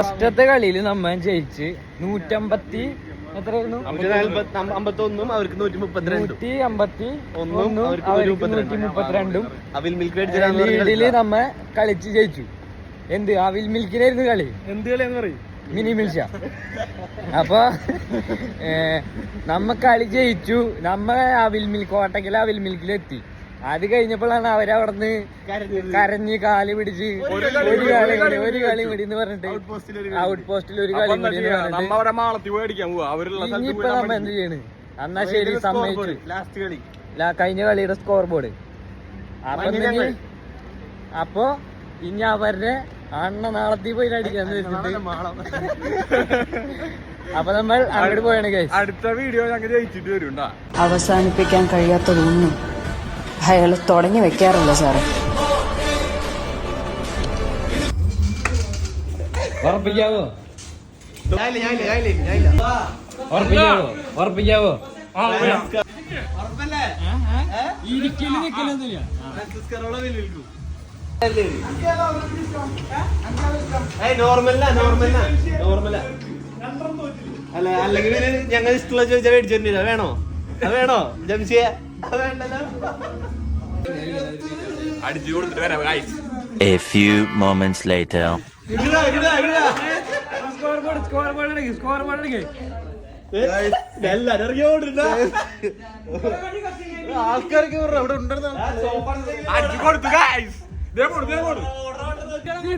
ഫസ്റ്റത്തെ കളിയിൽ നമ്മ ജയിച്ച് 150 എത്രയായിരുന്നു? 51 അവർക്ക് 152 ലീഡില് നമ്മ കളിച്ച് ജയിച്ചു. എന്ത് അവിൽ മിൽക്കിനായിരുന്നു കളി? എന്ത് കളിയാന്ന് പറയും? മിനി മിൽഷ. അപ്പൊ നമ്മ കളി ജയിച്ചു. നമ്മ അവിൽ മിൽക്ക് കോട്ടക്കൽ അവിൽ മിൽക്കിലെത്തി. അത് കഴിഞ്ഞപ്പോഴാണ് അവരവിടുന്ന് കരഞ്ഞ് കാല് പിടിച്ച് ഒരു കളി കൂടി എന്ന് പറഞ്ഞിട്ട് ഔട്ട് പോസ്റ്റിൽ ഒരു കളി കൂടി എന്ന് പറഞ്ഞിട്ട് ഇനിയിപ്പോ നമ്മ എന്ത് ചെയ്യണ്? എന്നാ ശരി, സമ്മതിച്ചു. കഴിഞ്ഞ കളിയുടെ സ്കോർ ബോർഡ് അപ്പൊ ഇനി അവരുടെ അണ്ണ നാളത്തിൽ പോയി അടിക്കാന്ന് വെച്ചിട്ട് അപ്പൊ നമ്മൾ അങ്ങോട്ട് പോയാണ്. അടുത്ത വീഡിയോ ഞങ്ങൾ ജയിച്ചിട്ട് വരും. അവസാനിപ്പിക്കാൻ കഴിയാത്തതൊന്നും അയാൾ തുടങ്ങി വെക്കാറില്ല സാറേ. ഉറപ്പിക്കാവോ? അല്ല അല്ലെങ്കിൽ ഞങ്ങൾ ഇഷ്ടമുള്ള ചോദിച്ചാൽ മേടിച്ചിട്ടില്ല. വേണോ അത് വേണോ ജംഷിയെ? A few moments later. ആൾക്കാർക്ക് ഇവിടെ ഉണ്ടെന്ന്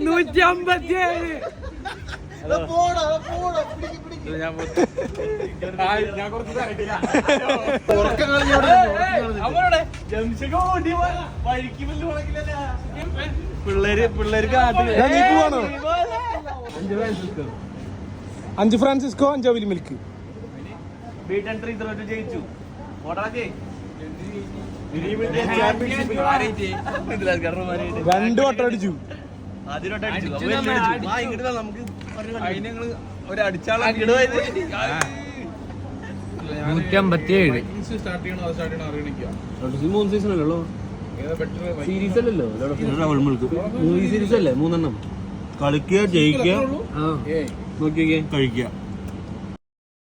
157. പിള്ളേർക്ക് 5 ഫ്രാൻസിസ്കോ 5 അവിൽ മിൽക്ക് ജയിച്ചു. രണ്ട് വട്ടം അടിച്ചു. 157. സീസണല്ലോ, സീരീസ് അല്ലല്ലോ, സീരീസ് അല്ലേ? 3 കളിക്കുക, ജയിക്കുക, നോക്കിയൊക്കെ കഴിക്കുക.